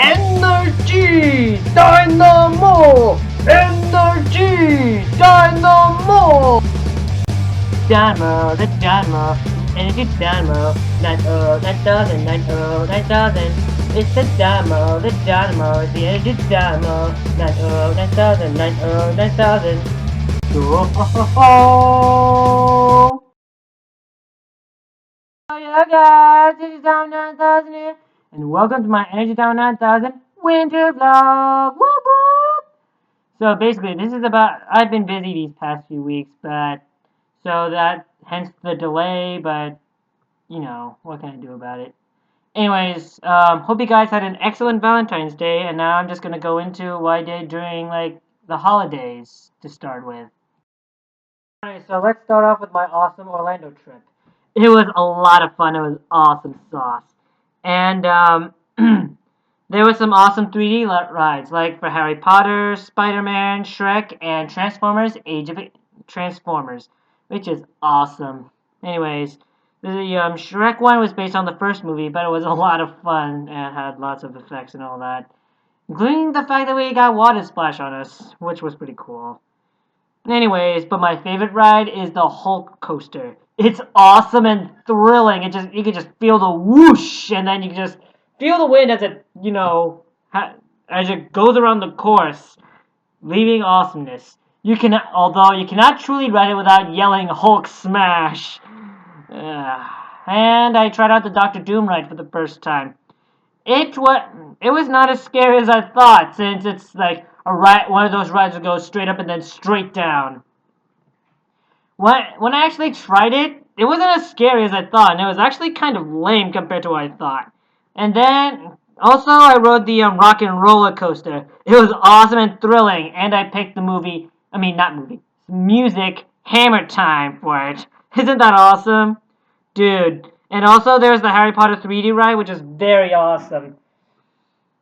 Energy! Dynamo! Energy! Dynamo! Dynamo, the Dynamo, Energy Dynamo, 9000, 9000. It's the Dynamo, the Energy Dynamo, 9000, 9000. Yo ho ho ho! Oh yeah guys, this is Down 9000 here, and welcome to my Energy Down 9000 winter vlog! Whoop whoop! So basically, this is about, I've been busy these past few weeks, but, so that, hence the delay, but, you know, what can I do about it? Anyways, hope you guys had an excellent Valentine's Day, and now I'm just gonna go into what I did during, like, the holidays to start with. Alright, so let's start off with my awesome Orlando trip. It was a lot of fun. It was awesome sauce. And there were some awesome 3D rides, like for Harry Potter, Spider-Man, Shrek, and Transformers: Age of Transformers, which is awesome. Anyways, the Shrek one was based on the first movie, but it was a lot of fun and had lots of effects and all that, including the fact that we got water splash on us, which was pretty cool. Anyways, but my favorite ride is the Hulk coaster. It's awesome and thrilling. You can just feel the whoosh, and then you can just feel the wind as it as it goes around the course, leaving awesomeness. Although you cannot truly ride it without yelling Hulk smash. And I tried out the Doctor Doom ride for the first time. It was not as scary as I thought, since it's like one of those rides that goes straight up and then straight down. When I actually tried it, it wasn't as scary as I thought, and it was actually kind of lame compared to what I thought. And then also I rode the Rock and Roller Coaster. It was awesome and thrilling, and I picked the not movie, music Hammer Time for it. Isn't that awesome? Dude. And also there's the Harry Potter 3D ride, which is very awesome.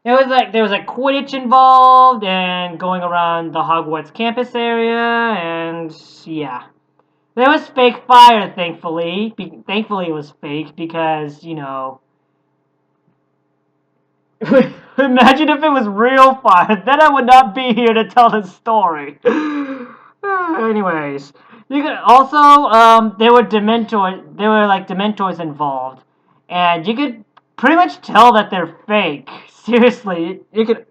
It was like there was like Quidditch involved and going around the Hogwarts campus area, and yeah. There was fake fire, thankfully. Thankfully it was fake because, imagine if it was real fire. Then I would not be here to tell the story. Anyways, you could also there were like Dementors involved, and you could pretty much tell that they're fake. Seriously, you could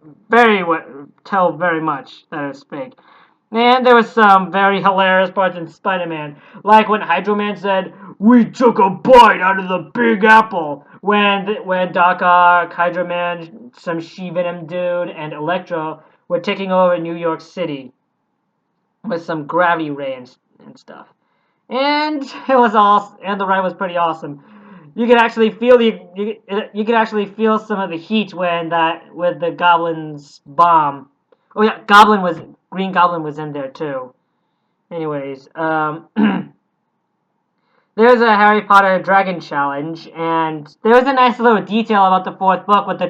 tell very much that it's fake. And there was some very hilarious parts in Spider-Man, like when Hydro Man said, "We took a bite out of the Big Apple," when Doc Ock, Hydro Man, some She-Venom dude, and Electro were taking over New York City with some gravity ray and stuff. And it was awesome, and the ride was pretty awesome. You could actually feel you could actually feel some of the heat with the Goblin's bomb. Oh yeah, Green Goblin was in there too. Anyways, there's a Harry Potter Dragon Challenge, and there was a nice little detail about the fourth book with the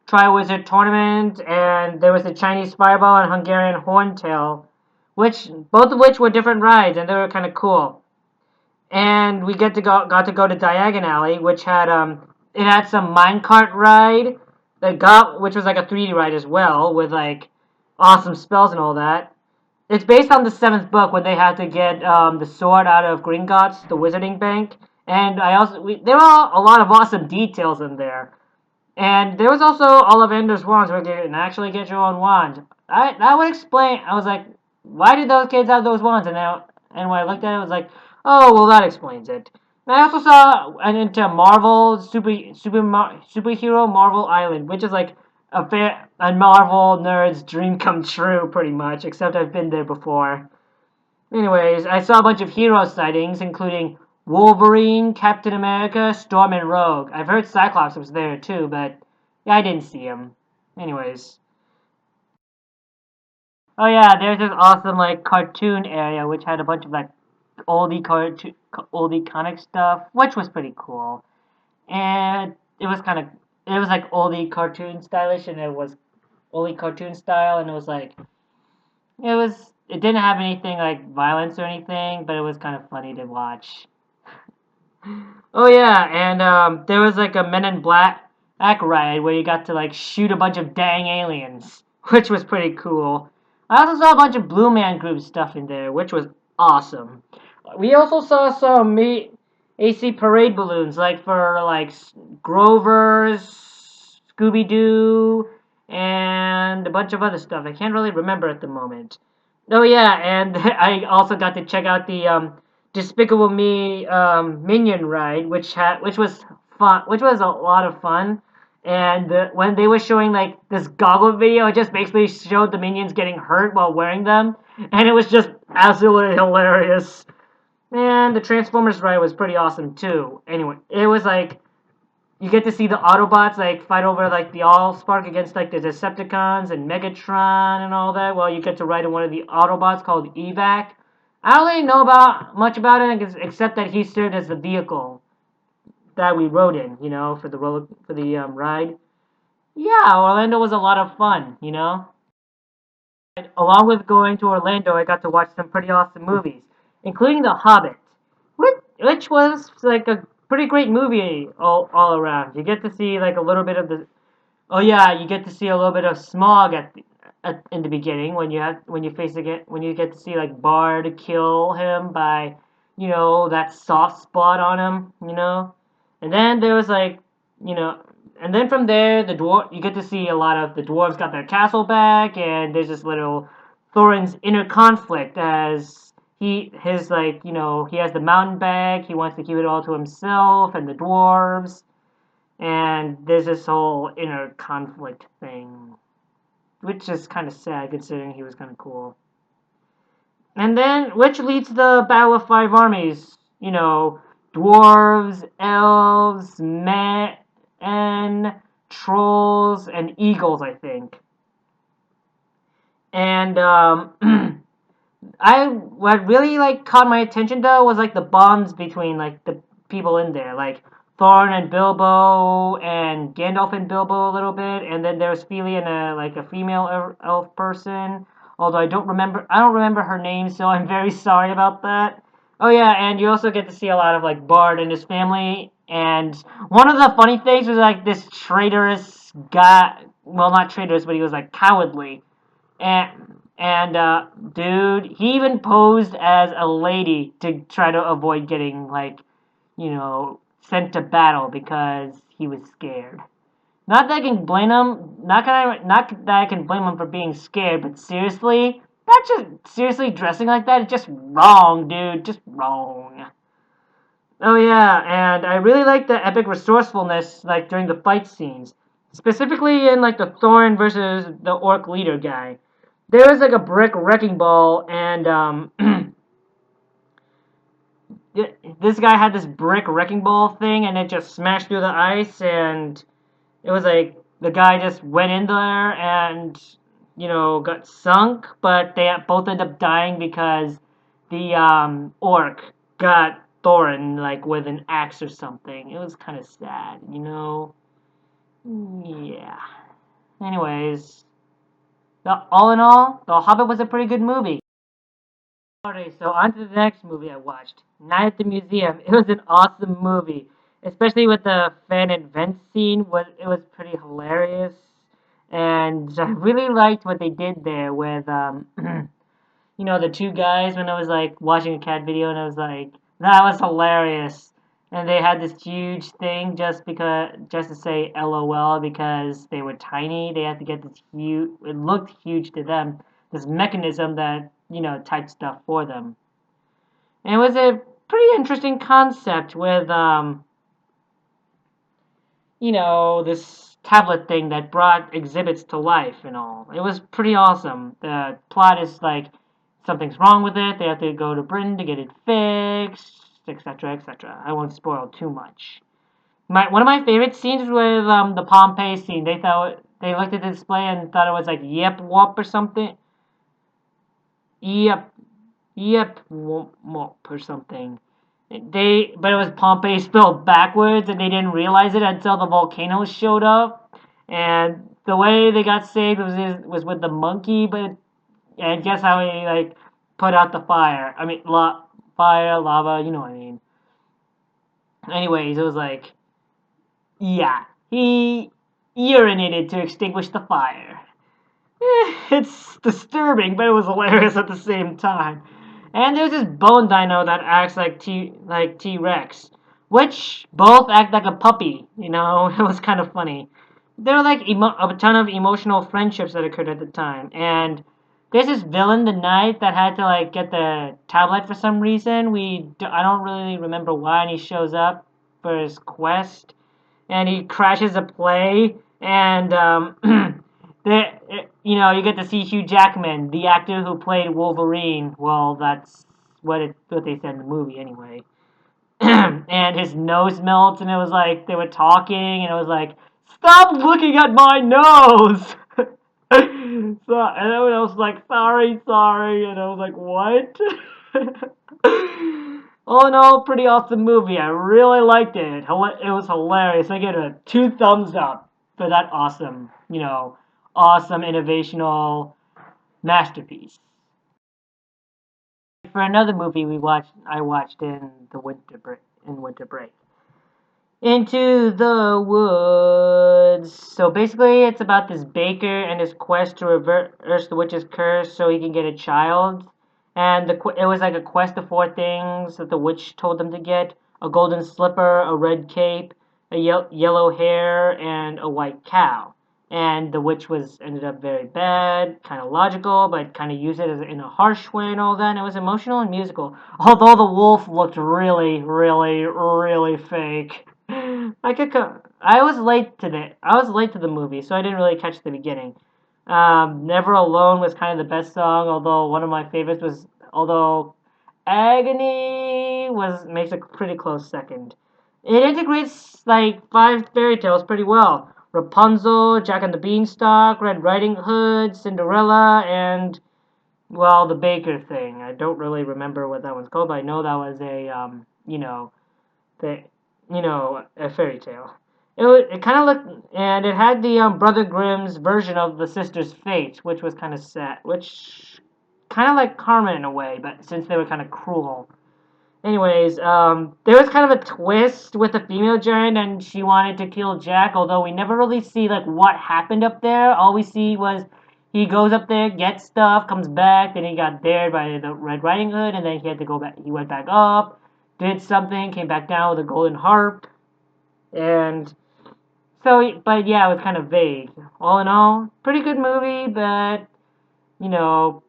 Triwizard Tournament, and there was the Chinese Fireball and Hungarian Horntail, both of which were different rides, and they were kind of cool. And we got to go to Diagon Alley, which had it had some minecart ride which was like a 3D ride as well, with like awesome spells and all that. It's based on the seventh book when they had to get the sword out of Gringotts, the Wizarding Bank, and there were a lot of awesome details in there. And there was also Ollivander's wands where you can actually get your own wand. That would explain. I was like, why did those kids have those wands? And when I looked at it, I was like, oh, well, that explains it. And I also saw into Marvel superhero Marvel Island, which is like a Marvel nerd's dream come true, pretty much. Except I've been there before. Anyways, I saw a bunch of hero sightings, including Wolverine, Captain America, Storm, and Rogue. I've heard Cyclops was there too, but yeah, I didn't see him. Anyways. Oh yeah, there's this awesome like cartoon area which had a bunch of like oldie comic stuff, which was pretty cool. And it was like oldie cartoon stylish, and it was oldie cartoon style, and it didn't have anything like violence or anything, but it was kind of funny to watch. Oh yeah, and there was like a Men in Black. That ride where you got to like shoot a bunch of dang aliens, which was pretty cool. I also saw a bunch of Blue Man Group stuff in there, which was awesome. We also saw some AC parade balloons, like for like Grover's, Scooby Doo, and a bunch of other stuff. I can't really remember at the moment. Oh yeah, and I also got to check out the Despicable Me Minion ride, which was fun, which was a lot of fun. And when they were showing like this goggle video, it just basically showed the minions getting hurt while wearing them, and it was just absolutely hilarious. And the Transformers ride was pretty awesome too. Anyway, it was like you get to see the Autobots like fight over like the Allspark against like the Decepticons and Megatron and all that. Well, you get to ride in one of the Autobots called Evac. I don't really know about much about it except that he served as the vehicle that we rode in, for the ride. Yeah, Orlando was a lot of fun, Along with going to Orlando, I got to watch some pretty awesome movies, including The Hobbit, which was like a pretty great movie all around. You get to see like a little bit of the Oh yeah, you get to see a little bit of Smog in the beginning when you get to see like Bard kill him by that soft spot on him, and then there was like you know and then from there the dwarf you get to see a lot of the dwarves got their castle back, and there's this little Thorin's inner conflict as he has the mountain back, he wants to keep it all to himself and the dwarves, and there's this whole inner conflict thing, which is kind of sad considering he was kind of cool. And then, which leads to the Battle of Five Armies. Dwarves, elves, men, trolls, and eagles, I think. And what really like caught my attention though was like the bonds between like the people in there, like Thorin and Bilbo, and Gandalf and Bilbo a little bit, and then there's Fili and a female elf person. Although I don't remember her name, so I'm very sorry about that. Oh yeah, and you also get to see a lot of like Bard and his family. And one of the funny things was like this traitorous guy. Well, not traitorous, but he was like cowardly, and dude, he even posed as a lady to try to avoid getting sent to battle because he was scared. Not that I can blame him. Not that I can blame him for being scared, but seriously, not just seriously dressing like that. It's just wrong, dude. Just wrong. Oh yeah, and I really like the epic resourcefulness like during the fight scenes, specifically in like the Thorin versus the orc leader guy. There was like a brick wrecking ball, and this guy had this brick wrecking ball thing, and it just smashed through the ice, and it was like the guy just went in there and got sunk, but they both ended up dying because the orc got Thorin like with an axe or something. It was kind of sad. Yeah. Anyways, all in all, The Hobbit was a pretty good movie. Alright, so on to the next movie I watched, Night at the Museum. It was an awesome movie, especially with the fan event scene. It was pretty hilarious, and I really liked what they did there with the two guys when I was like watching a cat video, and I was like, that was hilarious. And they had this huge thing just to say LOL because they were tiny. They had to get this huge. It looked huge to them. This mechanism that typed stuff for them. And it was a pretty interesting concept with this tablet thing that brought exhibits to life and all. It was pretty awesome. The plot is like something's wrong with it. They have to go to Britain to get it fixed, etc., etc. I won't spoil too much. One of my favorite scenes was the Pompeii scene. They looked at the display and thought it was like Yep Wop or something. Yep Wop or something. But it was Pompeii spelled backwards, and they didn't realize it until the volcano showed up. And the way they got saved was with the monkey, but and guess how he like put out the fire? I mean, fire, lava, you know what I mean. Anyways, it was like, yeah, urinated to extinguish the fire. It's disturbing, but it was hilarious at the same time. And there's this bone dino that acts like T-Rex, which both act like a puppy. It was kind of funny. There were like a ton of emotional friendships that occurred at the time, and there's this villain, the knight, that had to like get the tablet for some reason. I don't really remember why, and he shows up for his quest, and he crashes a play, and you get to see Hugh Jackman, the actor who played Wolverine. Well, that's what they said in the movie anyway. And his nose melts, and it was like they were talking, and it was like, "Stop looking at my nose." And everyone else was like, "Sorry, sorry," and I was like, "What?" All in all, pretty awesome movie. I really liked it. It was hilarious. I give it a 2 thumbs up for that awesome innovational masterpiece. For another movie I watched in the winter break. Into the Woods. So basically, it's about this baker and his quest to reverse the witch's curse so he can get a child. And it was like a quest of 4 things that the witch told them to get: a golden slipper, a red cape, a yellow hair, and a white cow. And the witch ended up very bad, kind of logical, but kind of used it in a harsh way and all that. And it was emotional and musical. Although the wolf looked really, really, really fake. I was late to the movie, so I didn't really catch the beginning. Never Alone was kind of the best song, although one of my favorites was although Agony was makes a pretty close second. It integrates like 5 fairy tales pretty well. Rapunzel, Jack and the Beanstalk, Red Riding Hood, Cinderella, and well, the Baker thing. I don't really remember what that one's called, but I know that was the a fairy tale. It kind of looked, and it had the Brother Grimm's version of the sister's fate, which was kind of sad, which kind of like karma in a way, but since they were kind of cruel. Anyways, there was kind of a twist with the female giant, and she wanted to kill Jack. Although we never really see like what happened up there. All we see was he goes up there, gets stuff, comes back, then he got dared by the Red Riding Hood, and then he had to go back. He went back up, did something, came back down with a golden harp, and so. But yeah, it was kind of vague. All in all, pretty good movie, but you know,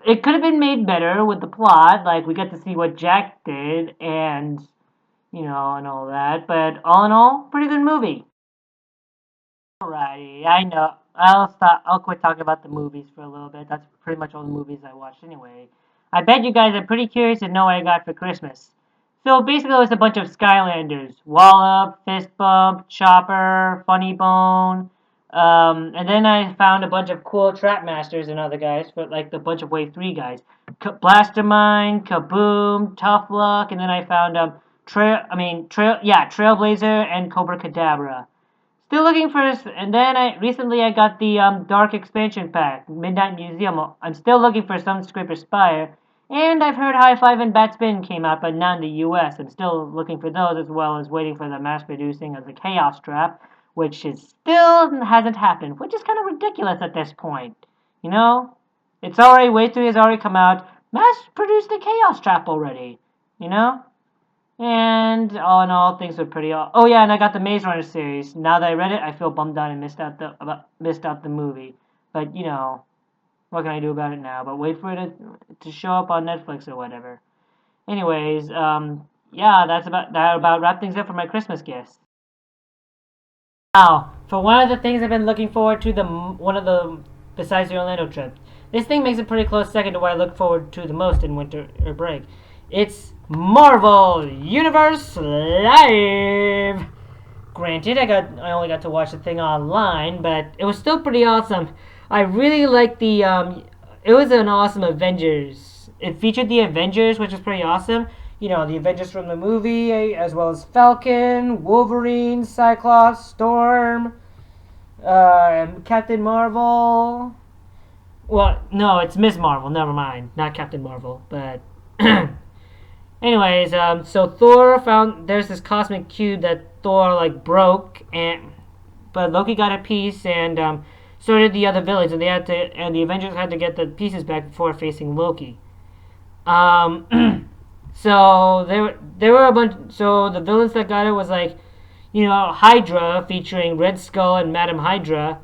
it could have been made better with the plot. Like we get to see what Jack did, and and all that. But all in all, pretty good movie. Alrighty, I know. I'll stop. I'll quit talking about the movies for a little bit. That's pretty much all the movies I watched anyway. I bet you guys are pretty curious to know what I got for Christmas. So basically, it was a bunch of Skylanders: Wallop, Fist Bump, Chopper, Funny Bone. And then I found a bunch of cool Trap Masters and other guys, but like the bunch of Wave 3 guys: Blastermind, Kaboom, Tough Luck, and then I found Trailblazer and Cobra Cadabra. Still looking for, and then I got the Dark expansion pack, Midnight Museum. I'm still looking for some Scraper Spire, and I've heard High Five and Batspin came out, but not in the U.S. I'm still looking for those, as well as waiting for the mass producing of the Chaos Trap, which is still hasn't happened, which is kind of ridiculous at this point. You know, it's already Wave 3 has already come out. Mass produced the Chaos Trap already. You know. And all in all, things were pretty. Oh yeah, and I got the Maze Runner series. Now that I read it, I feel bummed out and missed out the movie. But what can I do about it now? But wait for it to show up on Netflix or whatever. Anyways, yeah, that about wrap things up for my Christmas gifts. Now, for one of the things I've been looking forward to, besides the Orlando trip, this thing makes a pretty close second to what I look forward to the most in winter break. It's Marvel Universe Live. Granted, I only got to watch the thing online, but it was still pretty awesome. I really liked the it was an awesome Avengers. It featured the Avengers, which was pretty awesome. The Avengers from the movie, as well as Falcon, Wolverine, Cyclops, Storm, Captain Marvel. Well, no, it's Miss Marvel. Never mind, not Captain Marvel, but. Anyways, so Thor there's this cosmic cube that Thor broke but Loki got a piece, and so did the other villains, and the Avengers had to get the pieces back before facing Loki. Um, so there were a bunch. So the villains that got it was like, Hydra featuring Red Skull and Madam Hydra,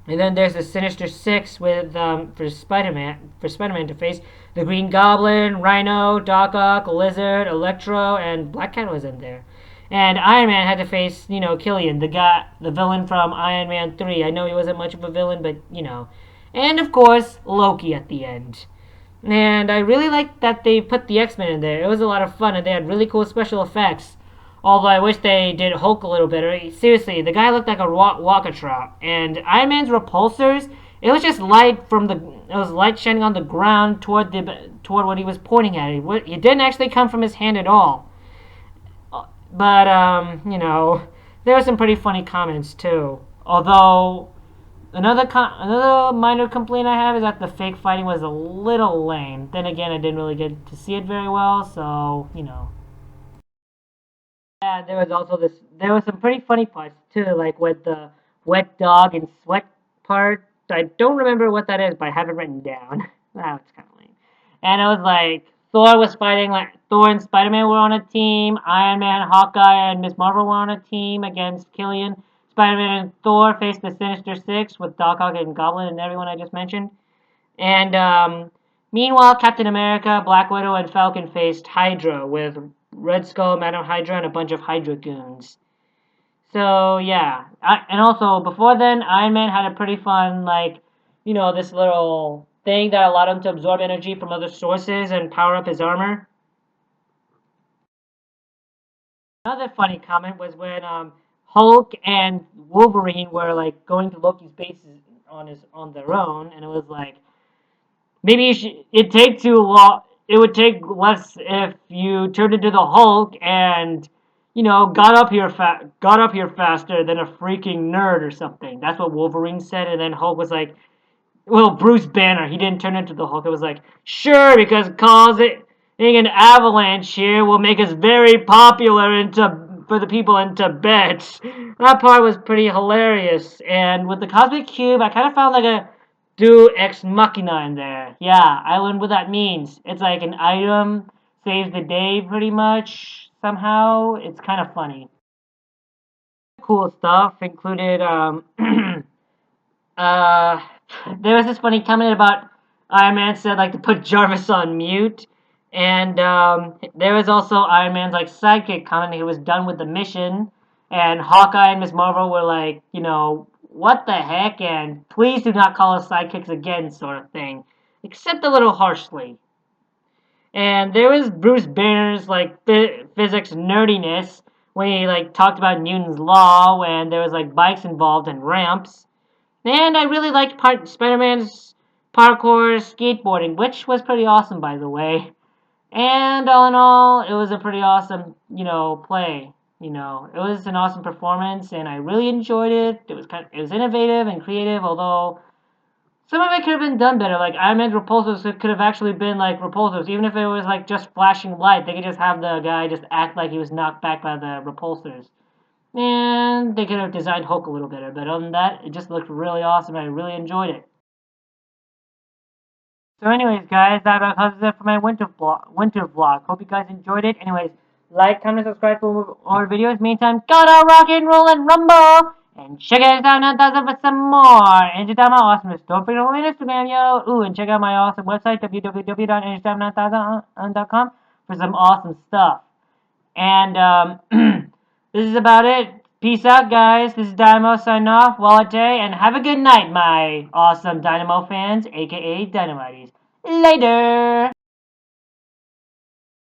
and then there's the Sinister Six with for Spider-Man to face the Green Goblin, Rhino, Doc Ock, Lizard, Electro, and Black Cat was in there. And Iron Man had to face, Killian, the villain from Iron Man 3. I know he wasn't much of a villain, but and of course Loki at the end. And I really liked that they put the X-Men in there. It was a lot of fun, and they had really cool special effects. Although I wish they did Hulk a little better. Seriously, the guy looked like a walkatrop. And Iron Man's repulsors, it was just light it was light shining on the ground toward what he was pointing at. It didn't actually come from his hand at all. But there were some pretty funny comments too. Although another minor complaint I have is that the fake fighting was a little lame. Then again, I didn't really get to see it very well, so Yeah, there was some pretty funny parts too, like with the wet dog and sweat part. I don't remember what that is, but I have it written down. That was kind of lame. And it was like Thor and Spider-Man were on a team. Iron Man, Hawkeye, and Miss Marvel were on a team against Killian. Spider-Man and Thor faced the Sinister Six with Doc Ock and Goblin and everyone I just mentioned. And meanwhile, Captain America, Black Widow, and Falcon faced Hydra with Red Skull, Madam Hydra, and a bunch of Hydra goons. So yeah, and also before then, Iron Man had a pretty fun this little thing that allowed him to absorb energy from other sources and power up his armor. Another funny comment was when Hulk and Wolverine were like going to Loki's bases on their own, and it was like maybe it'd take too long. It would take less if you turned into the Hulk and got up here faster than a freaking nerd or something. That's what Wolverine said, and then Hulk was like, well, Bruce Banner, he didn't turn into the Hulk. It was like, sure, because causing an avalanche here will make us very popular for the people in Tibet. That part was pretty hilarious. And with the Cosmic Cube, I kind of found like a do ex machina in there. Yeah, I learned what that means. It's like an item saves the day pretty much somehow. It's kind of funny. Cool stuff included Uh, there was this funny comment about Iron Man said like to put Jarvis on mute, and there was also Iron Man's like sidekick comment. He was done with the mission, and Hawkeye and Miss Marvel were like, what the heck, and please do not call us sidekicks again, sort of thing, except a little harshly. And there was Bruce Banner's like physics nerdiness when he like talked about Newton's law when there was like bikes involved and ramps. And I really liked Spider-Man's parkour skateboarding, which was pretty awesome, by the way. And all in all, it was a pretty awesome, play. It was an awesome performance, and I really enjoyed it. It was innovative and creative, although some of it could have been done better. Like Iron Man's repulsors could have actually been like repulsors, even if it was like just flashing light. They could just have the guy just act like he was knocked back by the repulsors. And they could have designed Hulk a little better, but other than that, it just looked really awesome. I really enjoyed it. So, anyways, guys, that about covers it for my winter vlog. Hope you guys enjoyed it. Anyways, like, comment, subscribe for more videos. Meantime, gotta rock and roll and rumble, and check us out on Thousand for some more Entertainment awesomeness. Don't forget to follow me on Instagram, yo. Ooh, and check out my awesome website www.entertainment9000.com for some awesome stuff. And this is about it. Peace out, guys. This is Dynamo signing off. Wallet day, and have a good night, my awesome Dynamo fans, aka Dynamites. Later.